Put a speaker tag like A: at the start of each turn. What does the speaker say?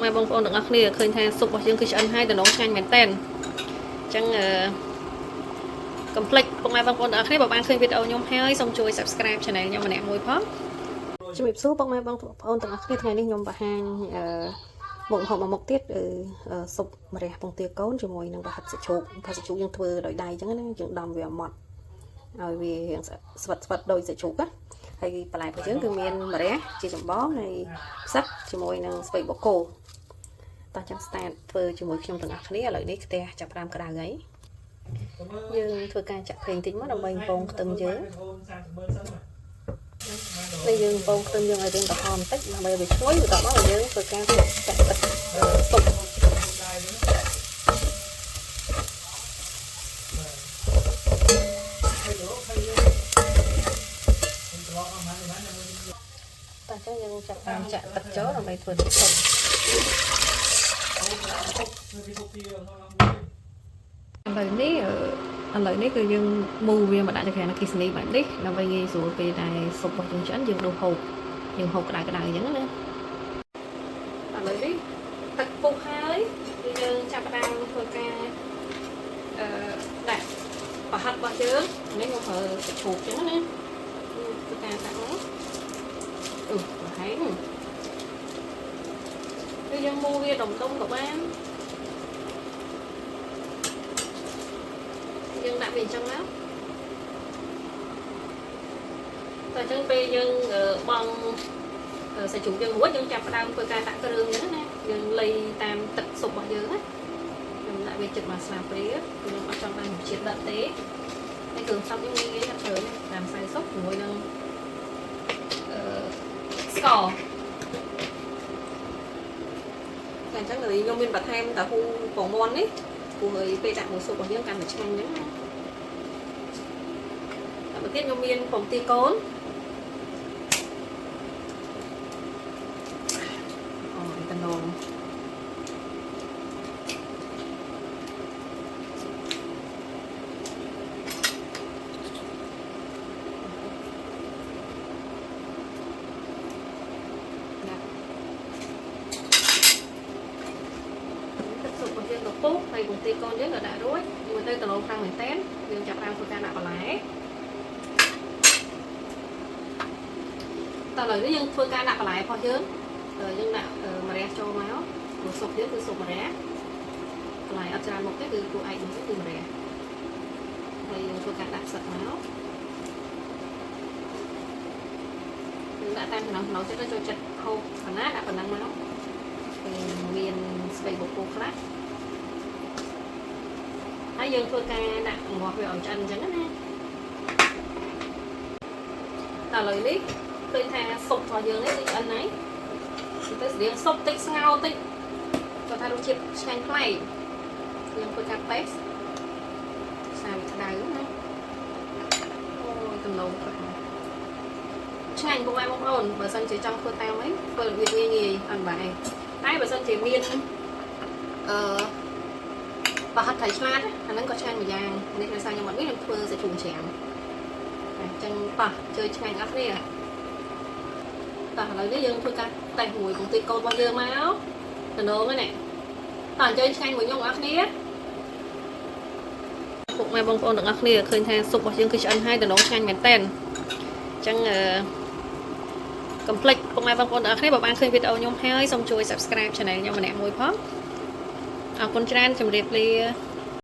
A: ម៉ែបងប្អូនទាំងអស់គ្នាឃើញថាស៊ុបរបស់យើងគឺឆ្អិនហើយដំណងឆ្ងាញ់មែនតើអញ្ចឹងកុំភ្លេចពុកម៉ែបងប្អូនទាំងអស់គ្នាបើបានឃើញវីដេអូខ្ញុំហើយសូមជួយ Subscribe Channel ខ្ញុំម្នាក់មួយផងជំរាបសួរពុកម៉ែបងប្អូនទាំងអស់គ្នាថ្ងៃនេះខ្ញុំបង្ហាញមុខម្ហូបមួយមុខទៀតស៊ុបម្រះពងទាកូនជាមួយនឹងប្រហិតសាច់ជ្រូកយើងធ្វើដោយដៃអញ្ចឹងណាយើងដំវាម៉ត់ឲ្យវារៀងស្វិតដោយសាច់ជ្រូកណាហើយបន្លែរបស់យើងគឺមានម្រះជាចម្បងហើយផ្សិតជាមួយនឹងស្ពៃបូកគោតោះចាំ start ធ្វើជាមួយខ្ញុំទាំងអស់គ្នាឥឡូវនេះផ្ទះចាប់5ក្តៅហើយយើងធ្វើការចាក់ភ្លើងតិចមកដើម្បីពងខ្ទឹមយើងហើយយើងពងខ្ទឹមយើងឲ្យយើងក្រហមបន្តិចដើម្បីឲ្យវាឈ្ងុយបន្ទាប់មកយើងធ្វើការចាក់ទឹកស៊ុបតោះចឹងយើងចាក់ទឹកចូលដើម្បីធ្វើស៊ុបឥឡូវនេះគឺយើងមូវាមកដាក់ទៅខាងអគ្គិសនីបែបនេះដើម្បីងាយស្រួលពេលដែលស៊ុបរបស់យើងឆ្អិនយើងដួសហូបក្តៅអញ្ចឹងណាឥឡូវនេះទឹកពុះហើយគឺយើងចាប់ផ្ដើមធ្វើការដាក់ប្រហិតរបស់យើងនេះមកប្រើសាច់ជ្រូកអញ្ចឹងណាធ្វើការដាក់មកប្រហែលគឺយើងមូវាដុំក៏បានយើងដាក់វាអញ្ចឹងមកតែអញ្ចឹងពេលយើងបង់សាច់ជ្រូកយើងរួចយើងចាប់ផ្ដើមធ្វើការដាក់គ្រឿងអញ្ចឹងណាយើងលៃតាមទឹកស៊ុបរបស់យើងណាខ្ញុំដាក់វាចិត្តមកស្លាបព្រាខ្ញុំអត់ចង់ដាក់ជាតិដិតទេហើយគ្រឿងផ្សំយើងងាយៗអត់ច្រើនទេតាមខ្សែស៊ុបជាមួយនឹងស្ករតែអញ្ចឹងខ្ញុំមានបន្ថែមតាហ៊ូពងមាន់នេះព្រោះពេលដាក់មួយស៊ុបរបស់យើងកាន់តែឆ្ងាញ់អញ្ចឹងណាតែមកទៀតខ្ញុំមានពងទាកូនតំណងពុះហើយពងទាកូនយើងក៏ដាក់រួចមើលទៅតឡូខ្លាំងមែនតើយើងចាប់តាមធ្វើការដាក់បន្លែតឥឡូវនេះយើងធ្វើការដាក់បន្លែរបស់យើងដាក់ម្រះចូលមកព្រោះស៊ុបយើងគឺស៊ុបម្រះបន្លែអត់ច្រើនមុខទេគឺគួរឯកនេះគឺម្រះហើយយើងធ្វើការដាក់ផ្សិតមកយើងដាក់តាមចំណងចិត្តចូលចិត្តហូបប៉ុណ្ណាដាក់ប៉ុណ្ណឹងមកមានស្ពៃបូកគោខ្លះហើយយើងធ្វើការដាក់ងាស់វាឲ្យឆ្អិនអញ្ចឹងណាតែឥឡូវនេះឃើញថាស៊ុបរបស់យើងនេះឆ្អិនហើយទៅស្រៀងស៊ុបតិចស្ងោរតិចគាត់ថារសជាតិឆ្ងាញ់ប្លែកយើងធ្វើការតេស្តសាវាក្តៅណាអូយតំណងឆ្ងាញ់ពុកម៉ែបងប្អូនបើសិនជាចង់ធ្វើតាមអីធ្វើរបៀបងាយអត់បាយតែបើសិនជាមានប្រហិតថៃឆ្លាតអាហ្នឹងក៏ឆ្ងាញ់មួយយ៉ាងនេះដោយសារខ្ញុំអត់មានខ្ញុំធ្វើសាច់ជ្រូកច្រាំតែអញ្ចឹងប៉ះជួយឆ្ងាញ់អស់គ្នាតោះឥឡូវនេះយើងធ្វើការតេស្តមួយពងទាកូនរបស់យើងមកតំណងហ្នឹងតោះអញ្ជើញឆ្ងាញ់មួយខ្ញុំអស់គ្នាពុកម៉ែបងប្អូនទាំងអស់គ្នាឃើញថាស៊ុបរបស់យើងគឺឆ្អិនហើយតំណងឆ្ងាញ់មែនតើអញ្ចឹងកុំភ្លេចពុកម៉ែបងប្អូនទាំងអស់គ្នាបើបានឃើញវីដេអូខ្ញុំហើយសូមជួយ Subscribe Channel ខ្ញុំម្នាក់មួយផងអរគុណច្រើនជម្រាបលា